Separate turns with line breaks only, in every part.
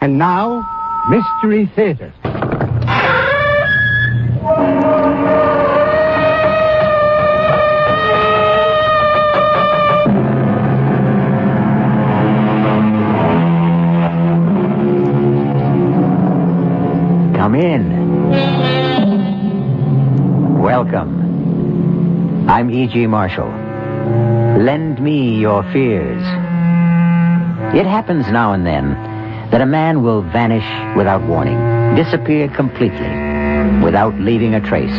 And now, Mystery Theater.
Come in. Welcome. I'm E.G. Marshall. Lend me your fears. It happens now and then that a man will vanish without warning, disappear completely, without leaving a trace.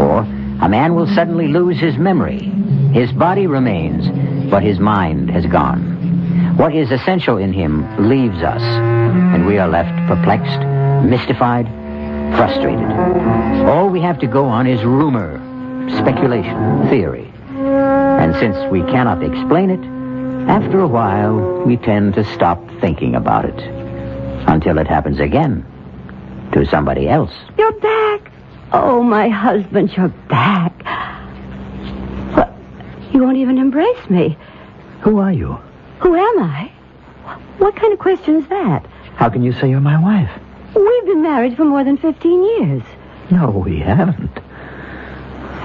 Or a man will suddenly lose his memory. His body remains, but his mind has gone. What is essential in him leaves us, and we are left perplexed, mystified, frustrated. All we have to go on is rumor, speculation, theory. And since we cannot explain it, after a while, we tend to stop thinking about it. Until it happens again. To somebody else.
You're back. Oh, my husband, you're back. What? You won't even embrace me.
Who are you?
Who am I? What kind of question is that?
How can you say you're my wife?
We've been married for more than 15 years.
No, we haven't.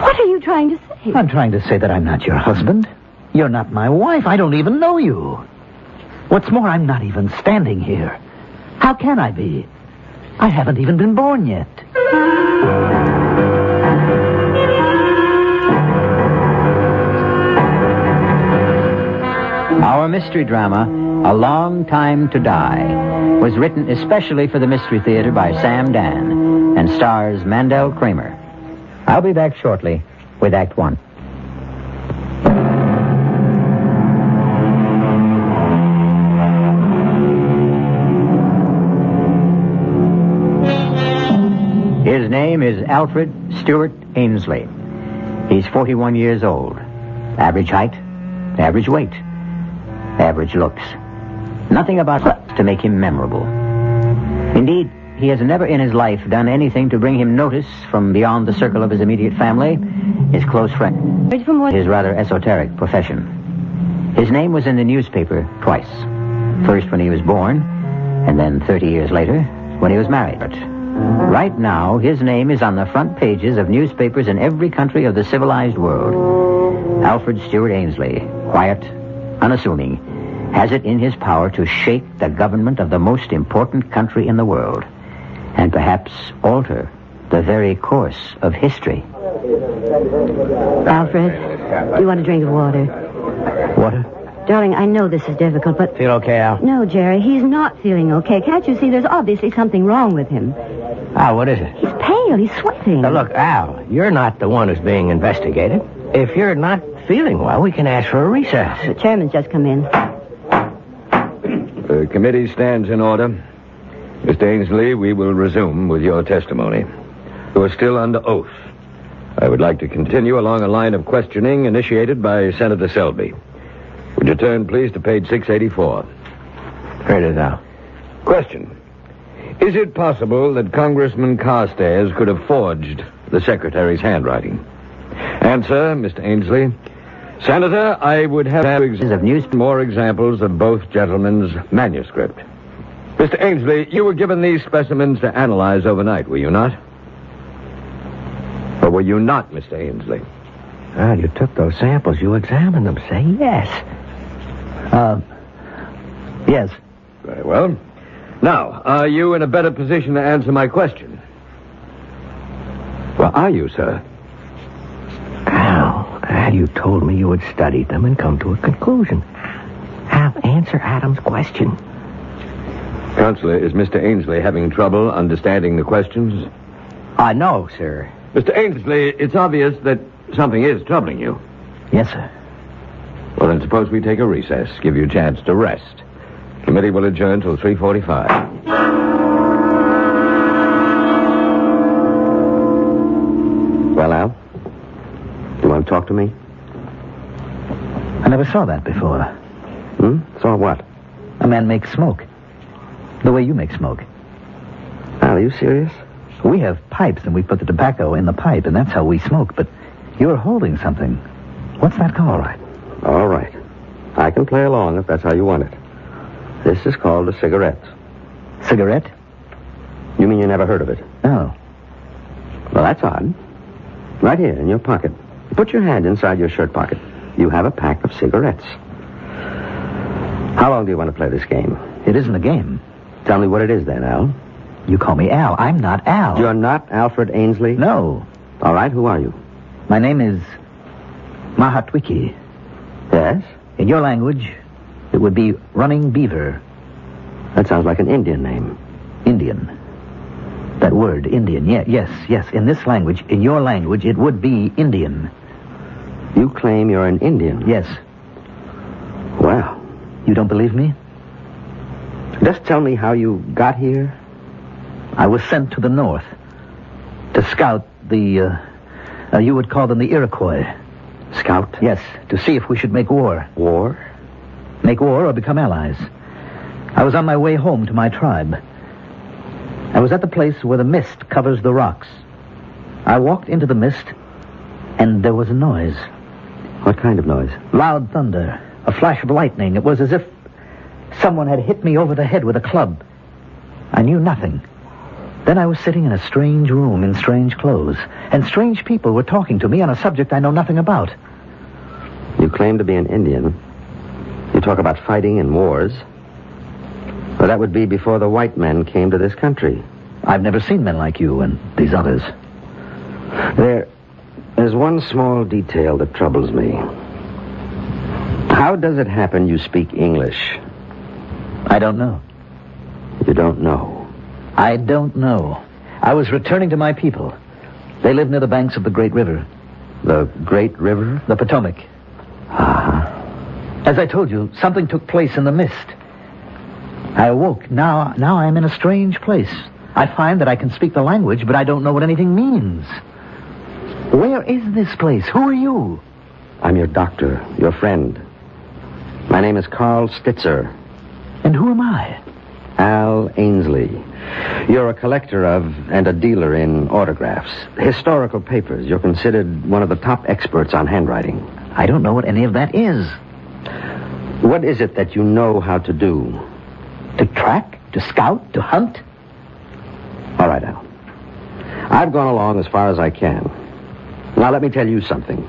What are you trying to say?
I'm trying to say that I'm not your husband. You're not my wife. I don't even know you. What's more, I'm not even standing here. How can I be? I haven't even been born yet.
Our mystery drama, A Long Time to Die, was written especially for the Mystery Theater by Sam Dan and stars Mandel Kramer. I'll be back shortly with Act One. His name is Alfred Stewart Ainsley. He's 41 years old. Average height, average weight, average looks. Nothing about to make him memorable. Indeed, he has never in his life done anything to bring him notice from beyond the circle of his immediate family, his close friend, his rather esoteric profession. His name was in the newspaper twice. First when he was born, and then 30 years later when he was married. Right now, his name is on the front pages of newspapers in every country of the civilized world. Alfred Stewart Ainsley, quiet, unassuming, has it in his power to shake the government of the most important country in the world, and perhaps alter the very course of history.
Alfred, do you want a drink of water?
Water?
Darling, I know this is difficult, but...
Feel okay, Al?
No, Jerry, he's not feeling okay. Can't you see there's obviously something wrong with him?
Al, what is it?
He's pale, he's sweating.
Now, look, Al, you're not the one who's being investigated. If you're not feeling well, we can ask for a recess.
The chairman's just come in.
The committee stands in order. Mr. Ainsley, we will resume with your testimony. You are still under oath. I would like to continue along a line of questioning initiated by Senator Selby. Would you turn, please, to page 684?
Read it out.
Question. Is it possible that Congressman Carstairs could have forged the secretary's handwriting? Answer, Mr. Ainsley. Senator, I would have more examples of both gentlemen's manuscript. Mr. Ainsley, you were given these specimens to analyze overnight, were you not? Or were you not, Mr. Ainsley?
Well, you took those samples. You examined them. Say yes.
Yes.
Very well. Now, are you in a better position to answer my question? Well, are you, sir?
Al, you told me you had studied them and come to a conclusion. Al, answer Adam's question.
Counselor, is Mr. Ainsley having trouble understanding the questions?
No, sir.
Mr. Ainsley, it's obvious that something is troubling you.
Yes, sir.
Well, then suppose we take a recess, give you a chance to rest. Committee will adjourn till 3:45.
Well, Al? You want to talk to me?
I never saw that before.
Saw what?
A man make smoke. The way you make smoke.
Al, are you serious?
We have pipes, and we put the tobacco in the pipe, and that's how we smoke. But you're holding something. What's that called?
All right. I can play along if that's how you want it. This is called a cigarette.
Cigarette?
You mean you never heard of it?
No.
Well, that's odd. Right here, in your pocket. Put your hand inside your shirt pocket. You have a pack of cigarettes. How long do you want to play this game?
It isn't a game.
Tell me what it is then, Al.
You call me Al. I'm not Al.
You're not Alfred Ainsley?
No.
All right, who are you?
My name is Mahatwiki.
Yes?
In your language, it would be Running Beaver.
That sounds like an Indian name.
Indian. That word, Indian. Yes. In this language, in your language, it would be Indian.
You claim you're an Indian?
Yes.
Well.
You don't believe me?
Just tell me how you got here.
I was sent to the north to scout the, you would call them the Iroquois.
Scout?
Yes, to see if we should make war.
War?
Make war or become allies. I was on my way home to my tribe. I was at the place where the mist covers the rocks. I walked into the mist, and there was a noise.
What kind of noise?
Loud thunder, a flash of lightning. It was as if someone had hit me over the head with a club. I knew nothing. Then I was sitting in a strange room in strange clothes, and strange people were talking to me on a subject I know nothing about.
You claim to be an Indian. You talk about fighting and wars. Well, that would be before the white men came to this country.
I've never seen men like you and these others.
There's one small detail that troubles me. How does it happen you speak English?
I don't know.
You don't know?
I don't know. I was returning to my people. They live near the banks of the Great River.
The Great River?
The Potomac. As I told you, something took place in the mist. I awoke. Now I'm in a strange place. I find that I can speak the language, but I don't know what anything means. Where is this place? Who are you?
I'm your doctor, your friend. My name is Carl Stitzer.
And who am I?
Al Ainsley. You're a collector of and a dealer in autographs, historical papers. You're considered one of the top experts on handwriting.
I don't know what any of that is.
What is it that you know how to do?
To track? To scout? To hunt?
All right, Al. I've gone along as far as I can. Now, let me tell you something.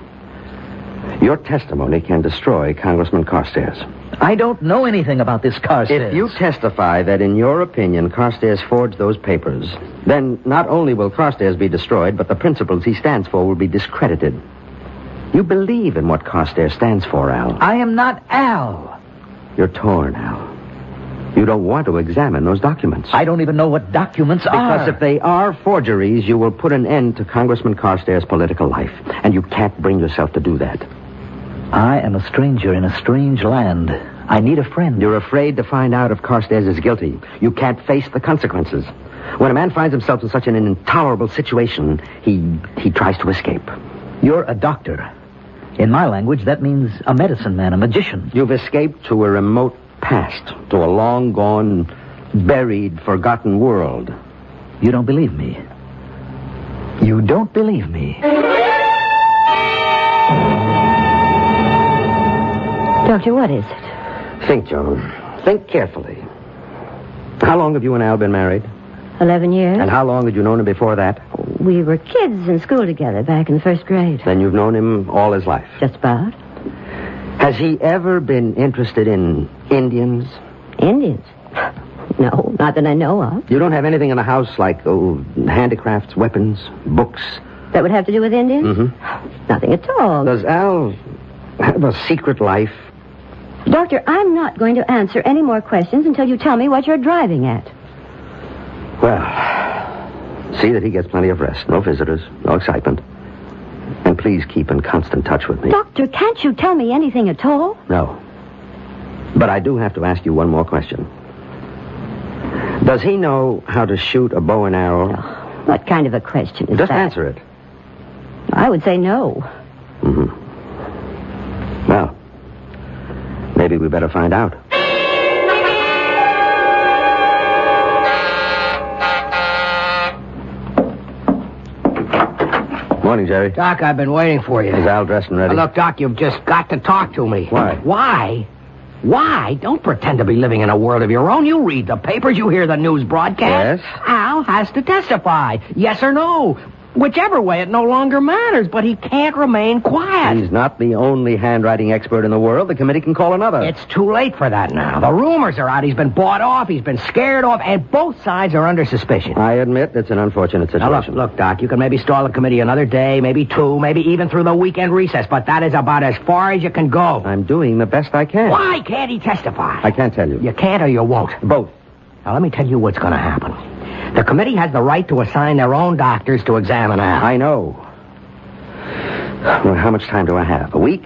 Your testimony can destroy Congressman Carstairs.
I don't know anything about this Carstairs.
If you testify that, in your opinion, Carstairs forged those papers, then not only will Carstairs be destroyed, but the principles he stands for will be discredited. You believe in what Carstairs stands for, Al.
I am not Al.
You're torn, Al. You don't want to examine those documents.
I don't even know what documents are.
Because if they are forgeries, you will put an end to Congressman Carstairs' political life. And you can't bring yourself to do that.
I am a stranger in a strange land. I need a friend.
You're afraid to find out if Carstairs is guilty. You can't face the consequences. When a man finds himself in such an intolerable situation, he tries to escape.
You're a doctor. In my language, that means a medicine man, a magician.
You've escaped to a remote past, to a long-gone, buried, forgotten world.
You don't believe me. You don't believe me.
Doctor, what is it?
Think, Joan. Think carefully. How long have you and Al been married?
11 years.
And how long had you known him before that?
We were kids in school together back in the first grade.
Then you've known him all his life.
Just about.
Has he ever been interested in Indians?
Indians? No, not that I know of.
You don't have anything in the house like, handicrafts, weapons, books?
That would have to do with Indians?
Mm-hmm.
Nothing at all.
Does Al have a secret life?
Doctor, I'm not going to answer any more questions until you tell me what you're driving at.
Well, see that he gets plenty of rest. No visitors, no excitement. And please keep in constant touch with me.
Doctor, can't you tell me anything at all?
No. But I do have to ask you one more question. Does he know how to shoot a bow and arrow?
Oh, what kind of a question is
Just
that?
answer it.
I would say no.
Mm-hmm. Well, maybe we better find out. Morning, Jerry.
Doc, I've been waiting for you.
Is Al dressed and ready?
Look, Doc, you've just got to talk to me.
Why?
Why? Why? Don't pretend to be living in a world of your own. You read the papers, you hear the news broadcast.
Yes?
Al has to testify. Yes or no. Whichever way, it no longer matters, but he can't remain quiet.
He's not the only handwriting expert in the world. The committee can call another.
It's too late for that now. The rumors are out. He's been bought off. He's been scared off, and both sides are under suspicion.
I admit it's an unfortunate situation.
Now, look, Doc, you can maybe stall the committee another day, maybe two, maybe even through the weekend recess, but that is about as far as you can go.
I'm doing the best I can.
Why can't he testify?
I can't tell you.
You can't or you won't.
Both.
Now, let me tell you what's going to happen. The committee has the right to assign their own doctors to examine Al.
I know. Well, how much time do I have? A week?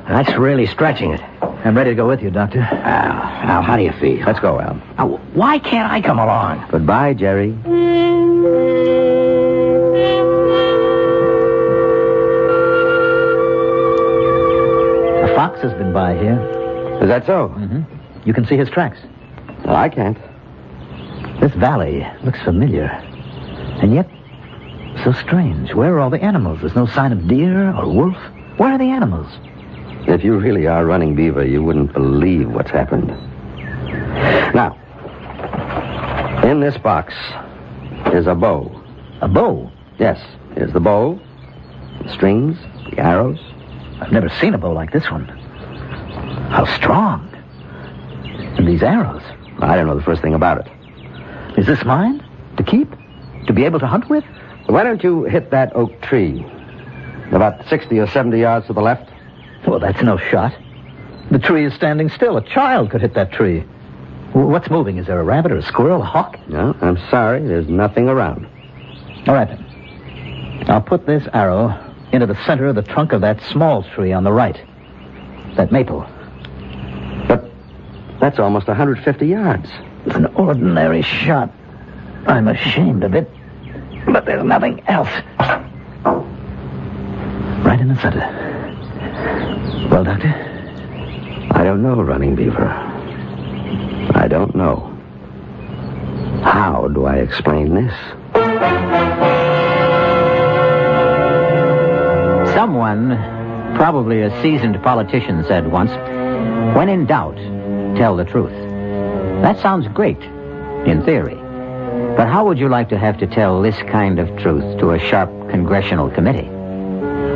That's really stretching it.
I'm ready to go with you, Doctor.
Al, how do you feel?
Let's go, Al.
Why can't I come along?
Goodbye, Jerry.
A fox has been by here.
Is that so?
Mm-hmm. You can see his tracks.
Well, I can't.
This valley looks familiar. And yet, so strange. Where are all the animals? There's no sign of deer or wolf. Where are the animals?
If you really are running beaver, you wouldn't believe what's happened. Now, in this box is a bow.
A bow?
Yes, here's the bow, the strings, the arrows.
I've never seen a bow like this one. How strong. And these arrows.
I don't know the first thing about it.
Is this mine? To keep? To be able to hunt with?
Why don't you hit that oak tree? About 60 or 70 yards to the left.
Well, that's no shot. The tree is standing still. A child could hit that tree. What's moving? Is there a rabbit or a squirrel, a hawk?
No, I'm sorry. There's nothing around.
All right, then. I'll put this arrow into the center of the trunk of that small tree on the right. That maple.
But that's almost 150 yards.
It's an ordinary shot. I'm ashamed of it. But there's nothing else. Right in the center. Well, Doctor?
I don't know, Running Beaver. I don't know. How do I explain this?
Someone, probably a seasoned politician, said once, "When in doubt, tell the truth." That sounds great, in theory. But how would you like to have to tell this kind of truth to a sharp congressional committee?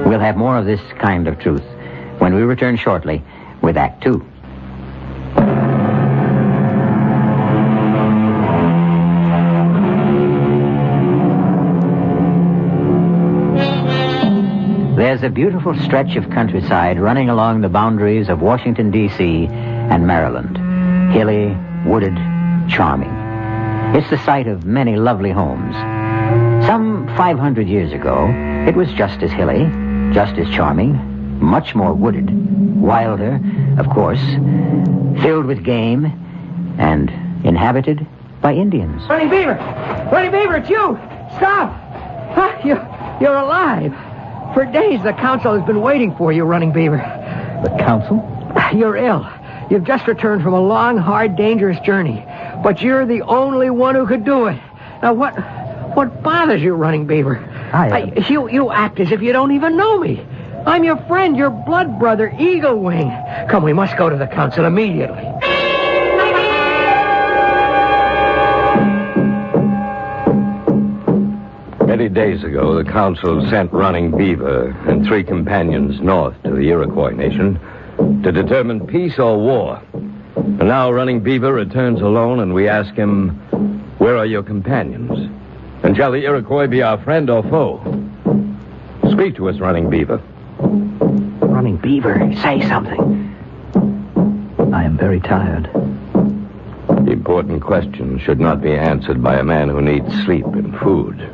We'll have more of this kind of truth when we return shortly with Act Two. There's a beautiful stretch of countryside running along the boundaries of Washington, D.C. and Maryland. Hilly, wooded, charming. It's the site of many lovely homes. Some 500 years ago, it was just as hilly, just as charming, much more wooded, wilder, of course, filled with game, and inhabited by Indians.
Running Beaver! Running Beaver, it's you! Stop! Huh? You're alive! For days, the council has been waiting for you, Running Beaver.
The council?
You're ill. You've just returned from a long, hard, dangerous journey. But you're the only one who could do it. Now, what bothers you, Running Beaver? You act as if you don't even know me. I'm your friend, your blood brother, Eagle Wing. Come, we must go to the council immediately.
Many days ago, the council sent Running Beaver and 3 companions north to the Iroquois Nation to determine peace or war. And now Running Beaver returns alone, and we ask him, where are your companions? And shall the Iroquois be our friend or foe? Speak to us, Running Beaver.
Running Beaver, say something.
I am very tired.
The important question should not be answered by a man who needs sleep and food.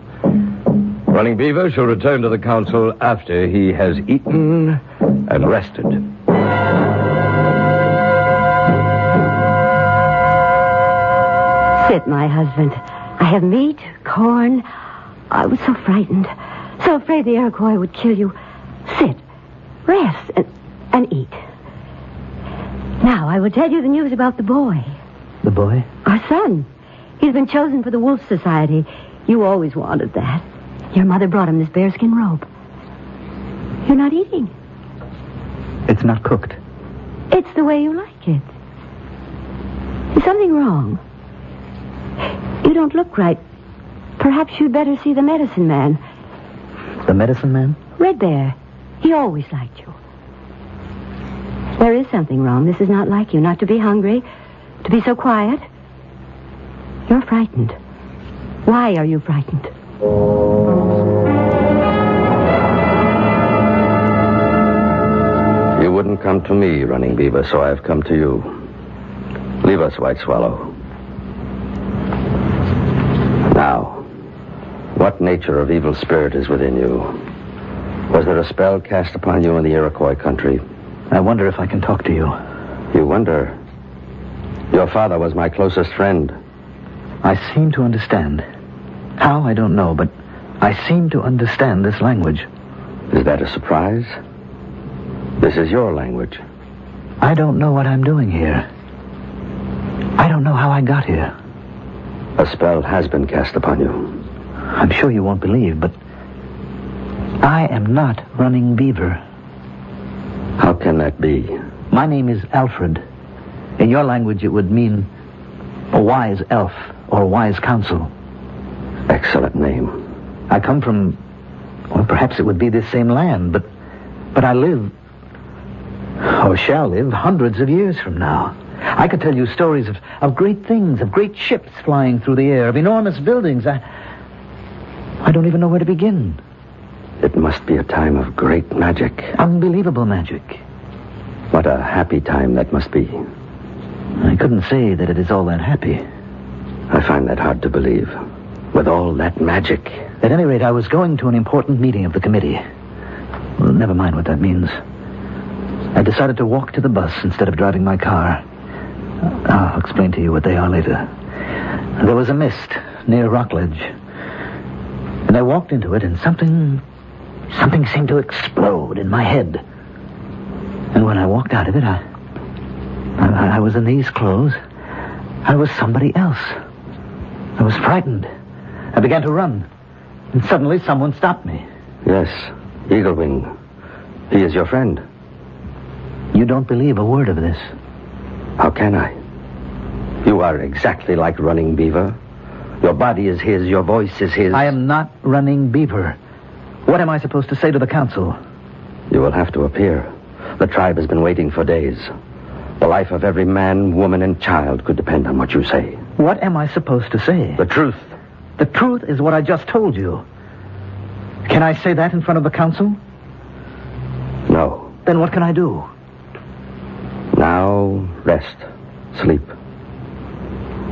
Running Beaver shall return to the council after he has eaten and rested.
Sit, my husband. I have meat, corn. I was so frightened. So afraid the Iroquois would kill you. Sit, rest, and eat. Now, I will tell you the news about the boy.
The boy?
Our son. He's been chosen for the Wolf Society. You always wanted that. Your mother brought him this bearskin robe. You're not eating.
It's not cooked.
It's the way you like it. Is something wrong? You don't look right. Perhaps you'd better see the medicine man.
The medicine man?
Red Bear. He always liked you. There is something wrong. This is not like you. Not to be hungry, to be so quiet. You're frightened. Why are you frightened?
You wouldn't come to me, Running Beaver, so I've come to you. Leave us, White Swallow. Now, what nature of evil spirit is within you? Was there a spell cast upon you in the Iroquois country?
I wonder if I can talk to you.
You wonder? Your father was my closest friend.
I seem to understand. How, I don't know, but I seem to understand this language.
Is that a surprise? This is your language.
I don't know what I'm doing here. I don't know how I got here.
A spell has been cast upon you.
I'm sure you won't believe, but I am not Running Beaver.
How can that be?
My name is Alfred. In your language, it would mean a wise elf or wise counsel.
Excellent name.
I come from, well, perhaps it would be this same land, but I live, or shall live, hundreds of years from now. I could tell you stories of great things, of great ships flying through the air, of enormous buildings. I don't even know where to begin.
It must be a time of great magic.
Unbelievable magic.
What a happy time that must be.
I couldn't say that it is all that happy.
I find that hard to believe. With all that magic.
At any rate, I was going to an important meeting of the committee. Well, never mind what that means. I decided to walk to the bus instead of driving my car. I'll explain to you what they are later. There was a mist near Rockledge. And I walked into it, and something seemed to explode in my head. And when I walked out of it, I was in these clothes. I was somebody else. I was frightened. I began to run. And suddenly someone stopped me.
Yes, Eaglewing. He is your friend.
You don't believe a word of this.
How can I? You are exactly like Running Beaver. Your body is his, your voice is his.
I am not Running Beaver. What am I supposed to say to the council?
You will have to appear. The tribe has been waiting for days. The life of every man, woman, and child could depend on what you say.
What am I supposed to say?
The truth.
The truth is what I just told you. Can I say that in front of the council?
No.
Then what can I do?
Now, rest. Sleep.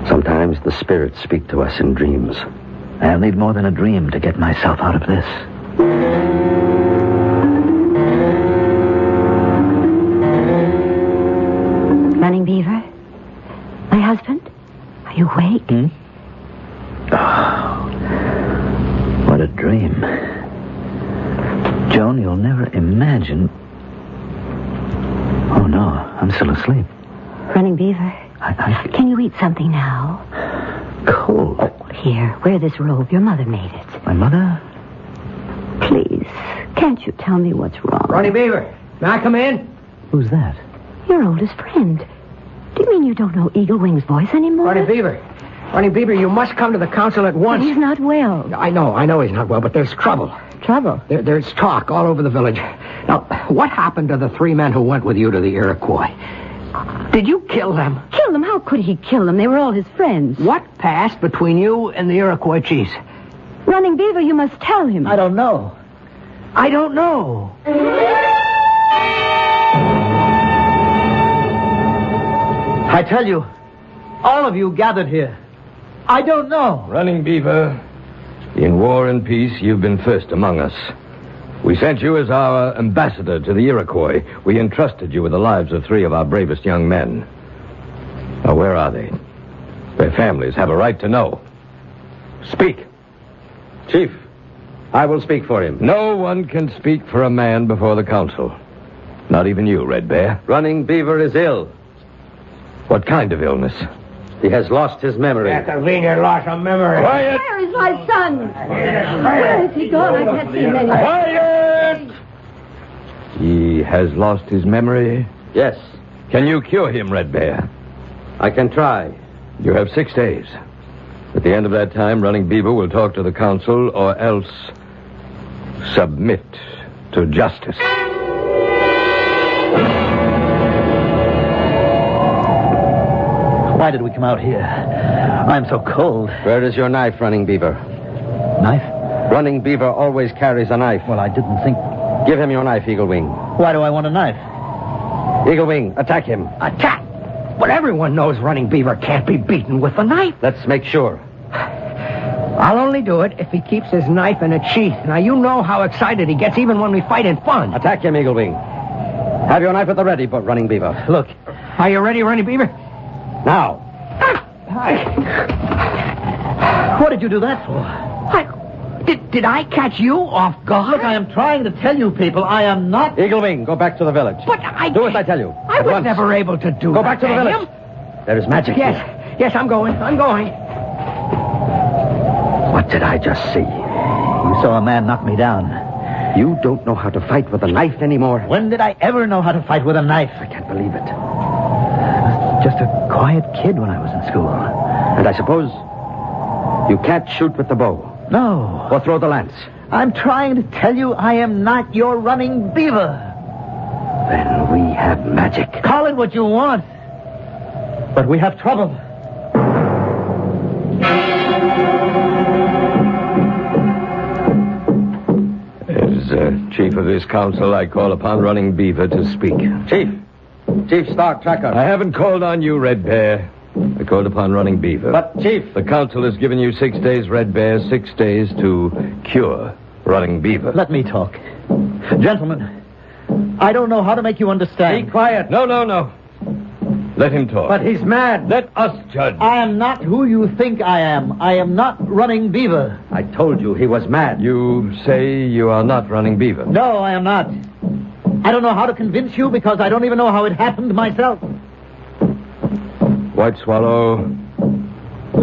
Sometimes the spirits speak to us in dreams.
I'll need more than a dream to get myself out of this.
Running Beaver? My husband? Are you awake?
Oh, what a dream. Joan, you'll never imagine. Oh, no, I'm still asleep.
Running Beaver? Can you eat something now?
Cold.
Oh, here, wear this robe. Your mother made it.
My mother?
Please, can't you tell me what's wrong?
Running Beaver, may I come in?
Who's that?
Your oldest friend. Do you mean you don't know Eaglewing's voice anymore?
Running Beaver, you must come to the council at once.
He's not well.
I know he's not well, but there's trouble.
Trouble?
There's talk all over the village. Now, what happened to the 3 men who went with you to the Iroquois? Did you kill them?
Kill them? How could he kill them? They were all his friends.
What passed between you and the Iroquois chiefs?
Running Beaver, you must tell him.
I don't know.
I don't know.
I tell you, all of you gathered here. I don't know.
Running Beaver, in war and peace, you've been first among us. We sent you as our ambassador to the Iroquois. We entrusted you with the lives of 3 of our bravest young men. Now, where are they? Their families have a right to know. Speak.
Chief, I will speak for him.
No one can speak for a man before the council. Not even you, Red Bear.
Running Beaver is ill.
What kind of illness?
He has lost his memory.
Convenient loss of memory.
Quiet!
Where is my son? Where has he gone? I can't see him anymore.
Quiet! He has lost his memory?
Yes.
Can you cure him, Red Bear?
I can try.
You have 6 days. At the end of that time, Running Beaver will talk to the council or else submit to justice.
Why did we come out here? I'm so cold.
Where is your knife, Running Beaver?
Knife?
Running Beaver always carries a knife.
Well, I didn't think...
Give him your knife, Eagle Wing.
Why do I want a knife?
Eagle Wing, attack him.
Attack! But everyone knows Running Beaver can't be beaten with a knife.
Let's make sure.
I'll only do it if he keeps his knife in a sheath. Now, you know how excited he gets even when we fight in fun.
Attack him, Eagle Wing. Have your knife at the ready, but Running Beaver.
Look.
Are you ready, Running Beaver?
Now.
What did you do that for?
Did I catch you off guard?
Look, I am trying to tell you people I am not...
Eagle Wing, go back to the village.
But I...
Do as I tell you.
I was never able to do that.
Go back to the village. There is magic here.
Yes, I'm going.
What did I just see?
You saw a man knock me down.
You don't know how to fight with a knife anymore.
When did I ever know how to fight with a knife?
I can't believe it.
Just a quiet kid when I was in school.
And I suppose you can't shoot with the bow.
No.
Or throw the lance.
I'm trying to tell you I am not your Running Beaver.
Then we have magic.
Call it what you want. But we have trouble.
As chief of this council, I call upon Running Beaver to speak.
Chief Stark Tracker.
I haven't called on you, Red Bear. I called upon Running Beaver.
But, Chief...
The council has given you 6 days, Red Bear, 6 days to cure Running Beaver.
Let me talk. Gentlemen, I don't know how to make you understand.
Be quiet.
No. Let him talk.
But he's mad.
Let us judge.
I am not who you think I am. I am not Running Beaver.
I told you he was mad.
You say you are not Running Beaver.
No, I am not. I don't know how to convince you because I don't even know how it happened myself.
White Swallow,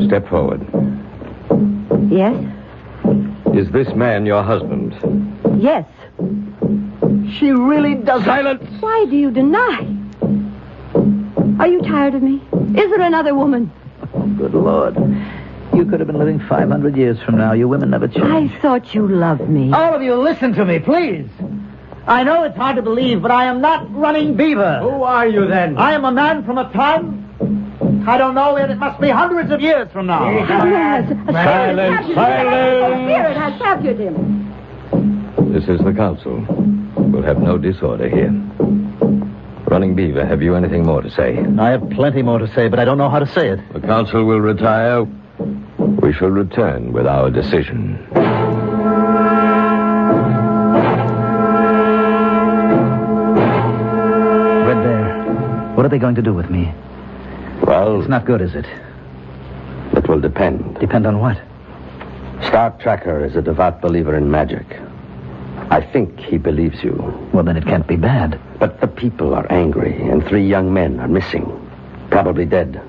step forward.
Yes?
Is this man your husband?
Yes.
She really does...
Silence!
Why do you deny? Are you tired of me? Is there another woman?
Oh, good Lord. You could have been living 500 years from now. You women never change.
I thought you loved me.
All of you, listen to me, please. I know it's hard to believe, but I am not Running Beaver.
Who are you, then?
I am a man from a time... I don't know, it must be hundreds of years from now.
Yes.
Silence!
A spirit has captured him.
This is the council. We'll have no disorder here. Running Beaver, have you anything more to say?
I have plenty more to say, but I don't know how to say it.
The council will retire. We shall return with our decision.
Red Bear, what are they going to do with me?
Well,
It's not good, is it?
it will depend.
Depend on what?
Stark Tracker is a devout believer in magic. I think he believes you.
Well, then it can't be bad.
But the people are angry, and 3 young men are missing. Probably dead.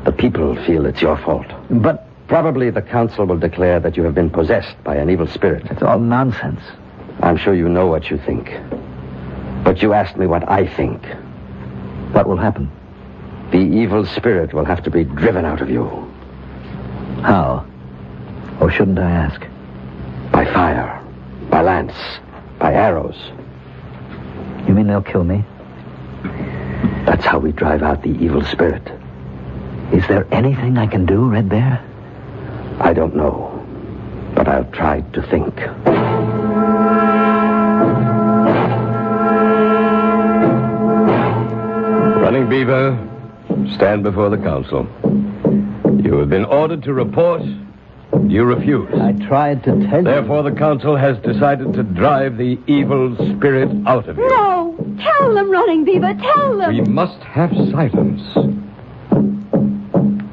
The people feel it's your fault.
But
Probably the council will declare that you have been possessed by an evil spirit.
it's all nonsense.
I'm sure you know what you think. But you asked me what I think.
What will happen?
The evil spirit will have to be driven out of you.
How? Or shouldn't I ask?
By fire. By lance. By arrows.
You mean they'll kill me?
That's how we drive out the evil spirit.
Is there anything I can do, Red Bear?
I don't know. But I'll try to think.
Running Beaver, stand before the council. You have been ordered to report. You refuse.
I tried to tell you.
Therefore, the council has decided to drive the evil spirit out of you.
No! Tell them, Running Beaver, tell them!
We must have silence.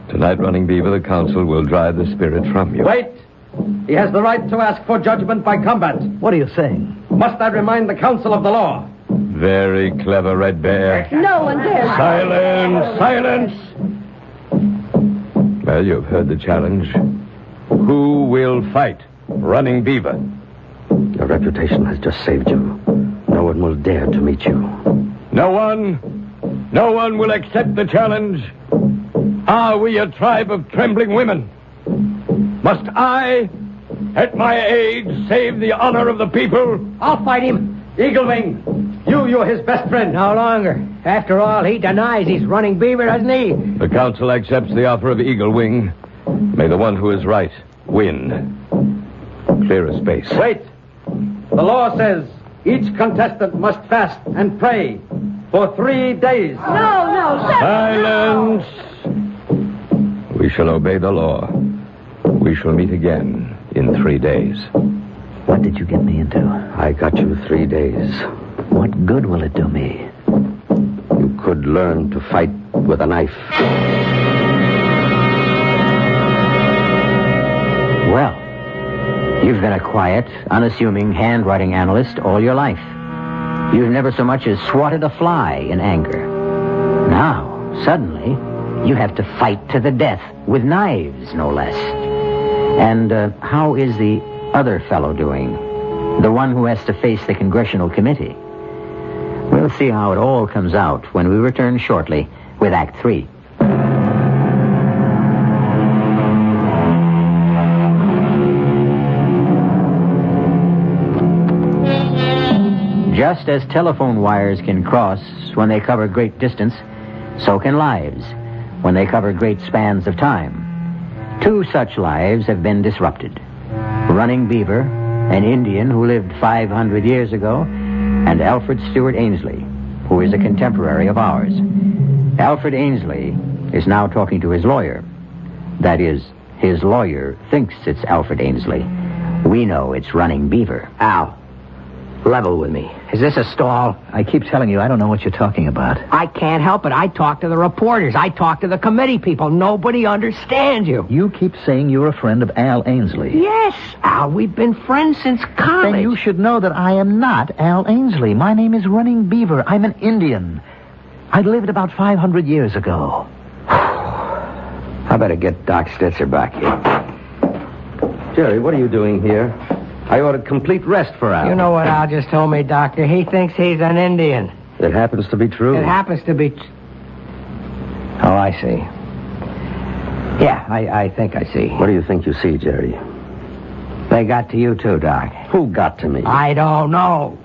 Tonight, Running Beaver, the council will drive the spirit from you.
Wait! He has the right to ask for judgment by combat.
What are you saying?
Must I remind the council of the law?
Very clever, Red Bear.
No one dares.
Silence! Silence! Well, you've heard the challenge. Who will fight Running Beaver?
Your reputation has just saved you. No one will dare to meet you.
No one? No one will accept the challenge? Are we a tribe of trembling women? Must I, at my age, save the honor of the people?
I'll fight him.
Eagle Wing, you're his best friend.
No longer. After all, he denies he's running beaver, doesn't he?
The council accepts the offer of Eagle Wing. May the one who is right win. Clear a space.
Wait. The law says each contestant must fast and pray for 3 days.
No,
Silence! We shall obey the law. We shall meet again in 3 days.
What did you get me into?
I got you 3 days.
What good will it do me?
You could learn to fight with a knife.
Well, you've been a quiet, unassuming handwriting analyst all your life. You've never so much as swatted a fly in anger. Now, suddenly, you have to fight to the death with knives, no less. And how is the other fellow doing? The one who has to face the congressional committee? We'll see how it all comes out when we return shortly with Act 3. Just as telephone wires can cross when they cover great distance, so can lives when they cover great spans of time. 2 such lives have been disrupted. Running Beaver, an Indian who lived 500 years ago, and Alfred Stewart Ainsley, who is a contemporary of ours. Alfred Ainsley is now talking to his lawyer. That is, his lawyer thinks it's Alfred Ainsley. We know it's Running Beaver.
Al, level with me. Is this a stall?
I keep telling you, I don't know what you're talking about.
I can't help it. I talk to the reporters. I talk to the committee people. Nobody understands you.
You keep saying you're a friend of Al Ainsley.
Yes, Al. We've been friends since college.
Then you should know that I am not Al Ainsley. My name is Running Beaver. I'm an Indian. I lived about 500 years ago.
I better get Doc Stitzer back here. Jerry, what are you doing here? I ordered complete rest for Al.
You know what Al just told me, Doctor? He thinks he's an Indian.
It happens to be true.
It happens to be... Oh, I see. Yeah, I think I see.
What do you think you see, Jerry?
They got to you too, Doc.
Who got to me?
I don't know.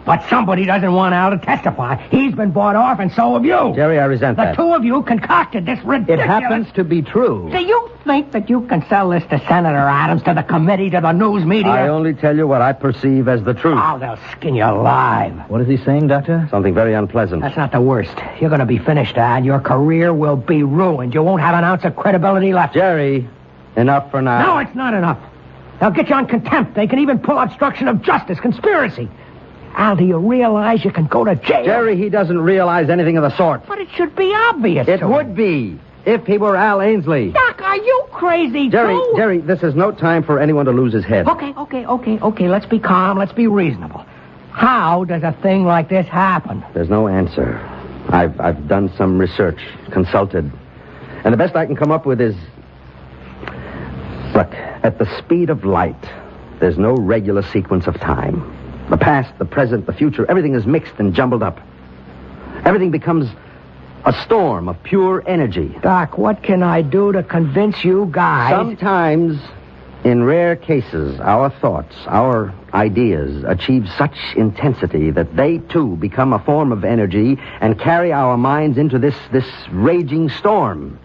But somebody doesn't want Al to testify. He's been bought off, and so have you.
Jerry, I resent
The
that.
two of you concocted this ridiculous...
It happens to be true.
Do you think that you can sell this to Senator Adams, to the committee, to the news media?
I only tell you what I perceive as the truth.
Oh, they'll skin you alive.
What is he saying, Doctor?
Something very unpleasant.
That's not the worst. You're going to be finished, Al. Your career will be ruined. You won't have an ounce of credibility left.
Jerry, enough for now.
No, it's not enough. They'll get you on contempt. They can even pull obstruction of justice, conspiracy. Al, do you realize you can go to jail?
Jerry, he doesn't realize anything of the sort.
But it should be obvious.
It
to
would
him.
be if he were Al Ainsley.
Doc, are you crazy, too?
Jerry, this is no time for anyone to lose his head.
Okay. Let's be calm. Let's be reasonable. How does a thing like this happen?
There's no answer. I've done some research, consulted. And the best I can come up with is... Look, at the speed of light, there's no regular sequence of time. The past, the present, the future, everything is mixed and jumbled up. Everything becomes a storm of pure energy.
Doc, what can I do to convince you guys?
Sometimes, in rare cases, our thoughts, our ideas achieve such intensity that they, too, become a form of energy and carry our minds into this raging storm.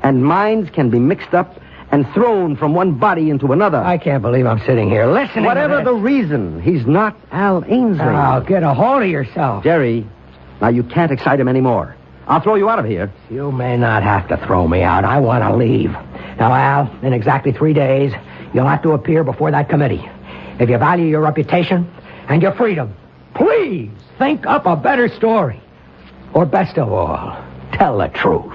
And minds can be mixed up and thrown from one body into another.
I can't believe I'm sitting here listening
Whatever
to
the
this.
reason, he's not Al Ainsley.
Oh, get a hold of yourself.
Jerry, now you can't excite him anymore. I'll throw you out of here.
You may not have to throw me out. I want to leave. Now, Al, in exactly 3 days, you'll have to appear before that committee. If you value your reputation and your freedom, please think up a better story. Or best of all, tell the truth.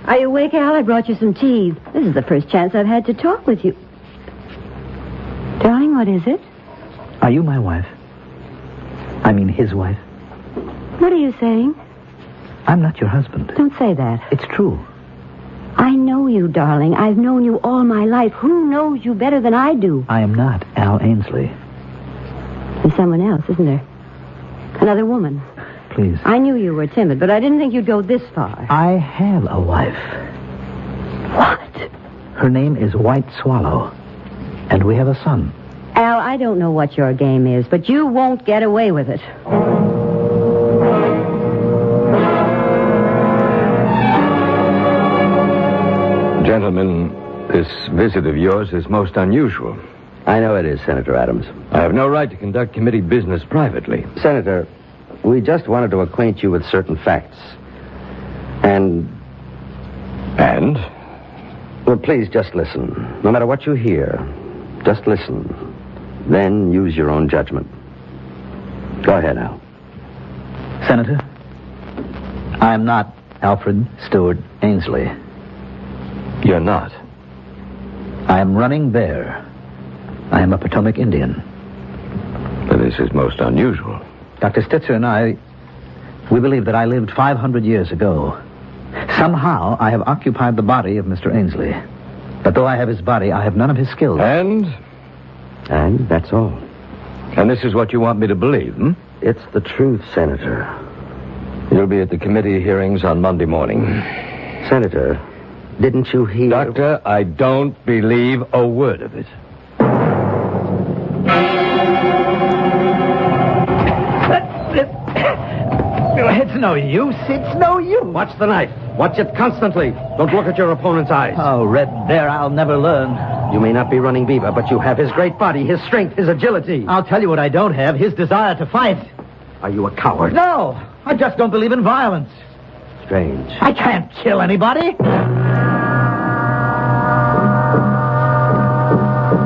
Are you awake, Al? I brought you some tea. This is the first chance I've had to talk with you. Darling, what is it?
Are you my wife? I mean his wife?
What are you saying?
I'm not your husband.
Don't say that.
It's true.
I know you, darling. I've known you all my life. Who knows you better than I do?
I am not Al Ainsley.
There's someone else, isn't there? Another woman.
Please.
I knew you were timid, but I didn't think you'd go this far.
I have a wife.
What?
Her name is White Swallow. And we have a son.
Al, I don't know what your game is, but you won't get away with it.
Gentlemen, this visit of yours is most unusual.
I know it is, Senator Adams.
I have no right to conduct committee business privately.
Senator, we just wanted to acquaint you with certain facts. And? Well, please just listen. No matter what you hear, just listen. Then use your own judgment. Go ahead, Al.
Senator, I am not Alfred Stewart Ainsley.
You're not.
I am running bear. I am a Potomac Indian.
But this is most unusual.
Dr. Stitzer and I, we believe that I lived 500 years ago. Somehow, I have occupied the body of Mr. Ainsley. But though I have his body, I have none of his skills.
And
that's all.
And this is what you want me to believe, hmm?
It's the truth, Senator.
You'll be at the committee hearings on Monday morning.
Senator, didn't you hear...
Doctor, I don't believe a word of it.
It's no use. It's no use.
Watch the knife. Watch it constantly. Don't look at your opponent's eyes.
Oh, Red Bear, I'll never learn.
You may not be running Beaver, but you have his great body, his strength, his agility.
I'll tell you what I don't have, his desire to fight.
Are you a coward?
No, I just don't believe in violence.
Strange.
I can't kill anybody.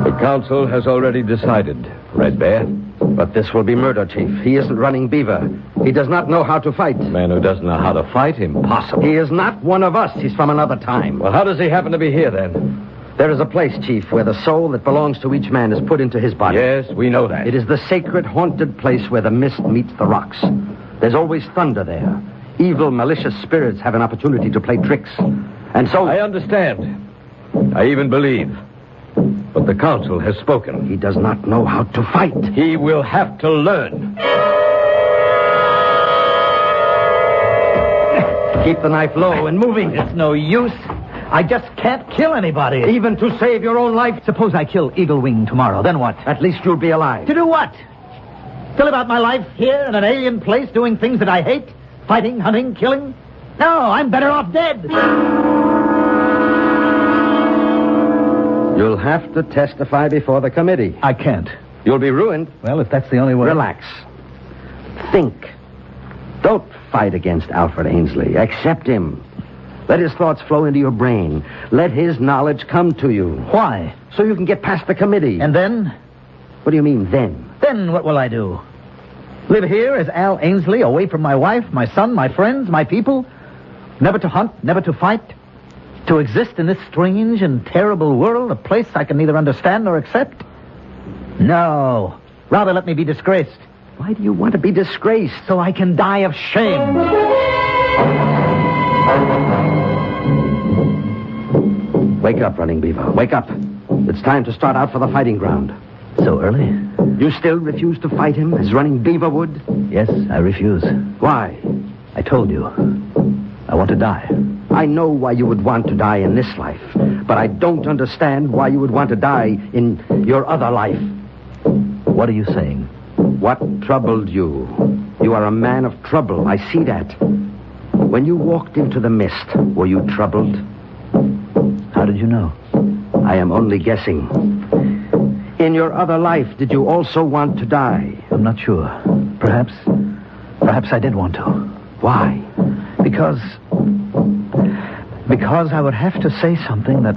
The council has already decided, Red Bear.
But this will be murder, Chief. He isn't running Beaver. He does not know how to fight.
A man who doesn't know how to fight? Impossible.
He is not one of us. He's from another time.
Well, how does he happen to be here, then?
There is a place, Chief, where the soul that belongs to each man is put into his body.
Yes, we know that.
It is the sacred, haunted place where the mist meets the rocks. There's always thunder there. Evil, malicious spirits have an opportunity to play tricks. And so...
I understand. I even believe. But the council has spoken.
He does not know how to fight.
He will have to learn.
Keep the knife low and moving.
It's no use. I just can't kill anybody.
Even to save your own life.
Suppose I kill Eagle Wing tomorrow, then what?
At least you'll be alive.
To do what? To live out my life here in an alien place doing things that I hate? Fighting, hunting, killing? No, I'm better off dead.
You'll have to testify before the committee.
I can't.
You'll be ruined.
Well, if that's the only way...
Relax. Think. Don't fight against Alfred Ainsley. Accept him. Let his thoughts flow into your brain. Let his knowledge come to you.
Why?
So you can get past the committee.
And then?
What do you mean, then?
Then what will I do? Live here as Al Ainsley, away from my wife, my son, my friends, my people? Never to hunt, never to fight? To exist in this strange and terrible world, a place I can neither understand nor accept? No. Rather let me be disgraced.
Why do you want to be disgraced?
So I can die of shame.
Wake up, Running Beaver. Wake up. It's time to start out for the fighting ground.
So early?
You still refuse to fight him as Running Beaver would?
Yes, I refuse.
Why?
I told you. I want to die.
I know why you would want to die in this life, but I don't understand why you would want to die in your other life.
What are you saying?
What troubled you? You are a man of trouble. I see that. When you walked into the mist, were you troubled?
How did you know?
I am only guessing. In your other life, did you also want to die?
I'm not sure. Perhaps I did want to.
Why?
Because I would have to say something that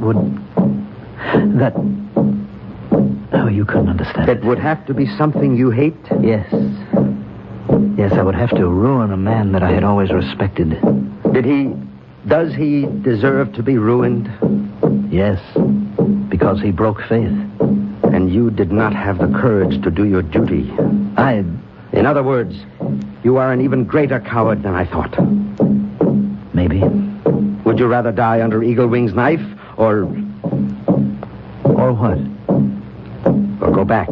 oh, you couldn't understand.
It would have to be something you hate?
Yes. Yes, I would have to ruin a man that I had always respected.
Does he deserve to be ruined?
Yes, because he broke faith.
And you did not have the courage to do your duty. In other words, you are an even greater coward than I thought.
Maybe.
Would you rather die under Eagle Wing's knife, or...
Or what?
Or go back?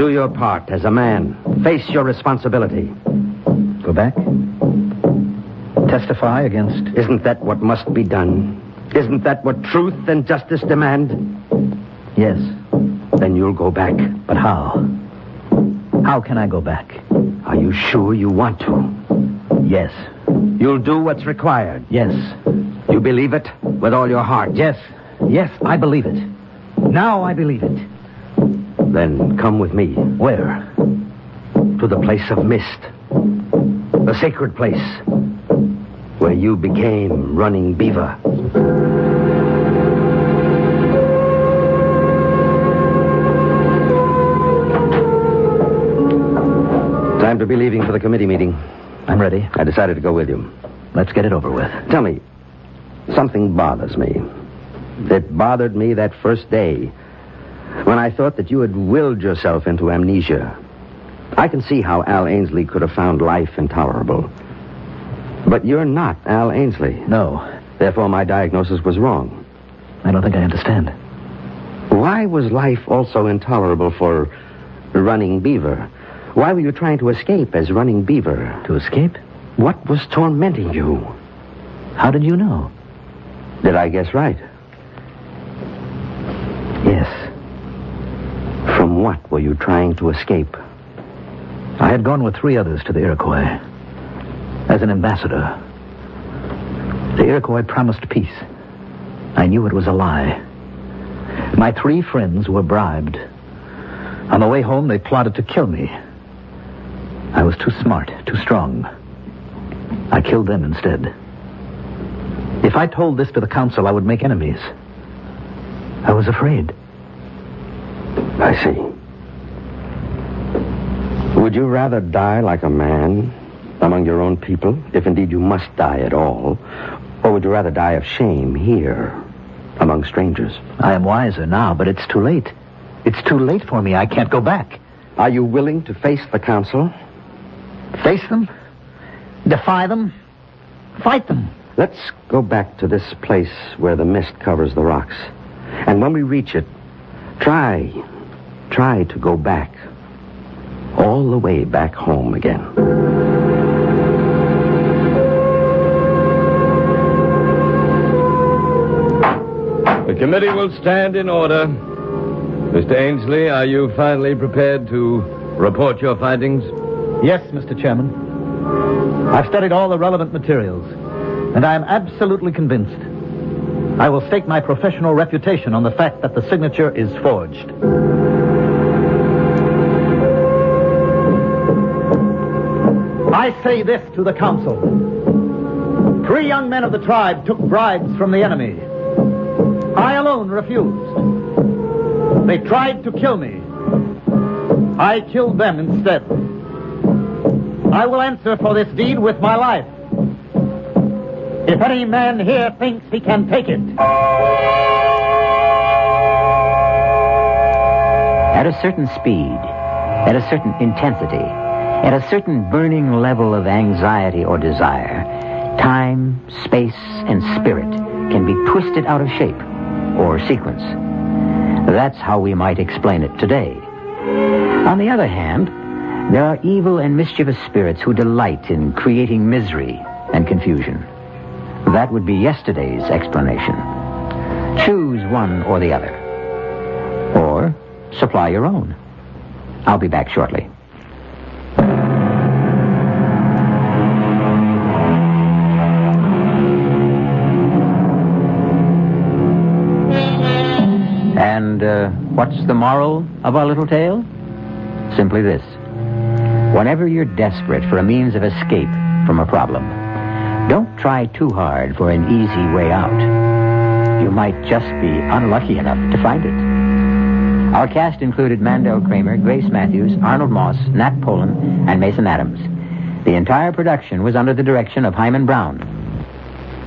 Do your part as a man. Face your responsibility.
Go back? Testify against...
Isn't that what must be done? Isn't that what truth and justice demand?
Yes.
Then you'll go back.
But how? How can I go back?
Are you sure you want to?
Yes.
You'll do what's required.
Yes.
You believe it with all your heart?
Yes. Yes, I believe it. Now I believe it.
Then come with me.
Where?
To the place of mist. The sacred place. Where you became Running Beaver. Time to be leaving for the committee meeting.
I'm ready.
I decided to go with you.
Let's get it over with.
Tell me, something bothers me. It bothered me that first day when I thought that you had willed yourself into amnesia. I can see how Al Ainsley could have found life intolerable. But you're not Al Ainsley.
No.
Therefore, my diagnosis was wrong.
I don't think I understand.
Why was life also intolerable for Running Beaver? Why were you trying to escape as Running Beaver?
To escape?
What was tormenting you?
How did you know?
Did I guess right?
Yes.
From what were you trying to escape?
I had gone with 3 others to the Iroquois as an ambassador. The Iroquois promised peace. I knew it was a lie. My 3 friends were bribed. On the way home, they plotted to kill me. I was too smart, too strong. I killed them instead. If I told this to the council, I would make enemies. I was afraid.
I see. Would you rather die like a man among your own people, if indeed you must die at all, or would you rather die of shame here among strangers?
I am wiser now, but it's too late. It's too late for me. I can't go back.
Are you willing to face the council?
Face them? Defy them? Fight them?
Let's go back to this place where the mist covers the rocks. And when we reach it, try to go back. All the way back home again.
The committee will stand in order. Mr. Ainsley, are you finally prepared to report your findings?
Yes, Mr. Chairman. I've studied all the relevant materials, and I am absolutely convinced. I will stake my professional reputation on the fact that the signature is forged. I say this to the council. 3 young men of the tribe took bribes from the enemy. I alone refused. They tried to kill me. I killed them instead. I will answer for this deed with my life. If any man here thinks he can take it.
At a certain speed, at a certain intensity, at a certain burning level of anxiety or desire, time, space, and spirit can be twisted out of shape or sequence. That's how we might explain it today. On the other hand, there are evil and mischievous spirits who delight in creating misery and confusion. That would be yesterday's explanation. Choose one or the other. Or supply your own. I'll be back shortly. And what's the moral of our little tale? Simply this. Whenever you're desperate for a means of escape from a problem, don't try too hard for an easy way out. You might just be unlucky enough to find it. Our cast included Mandel Kramer, Grace Matthews, Arnold Moss, Nat Polan, and Mason Adams. The entire production was under the direction of Hyman Brown.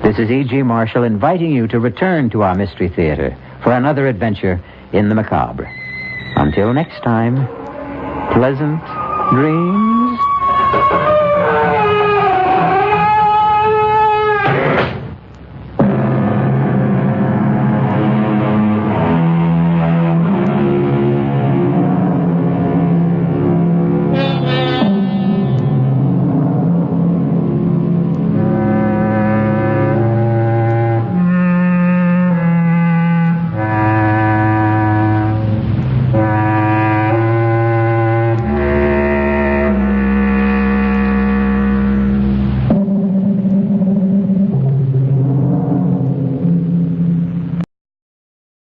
This is E.G. Marshall inviting you to return to our Mystery Theater for another adventure in the macabre. Until next time, pleasant dreams.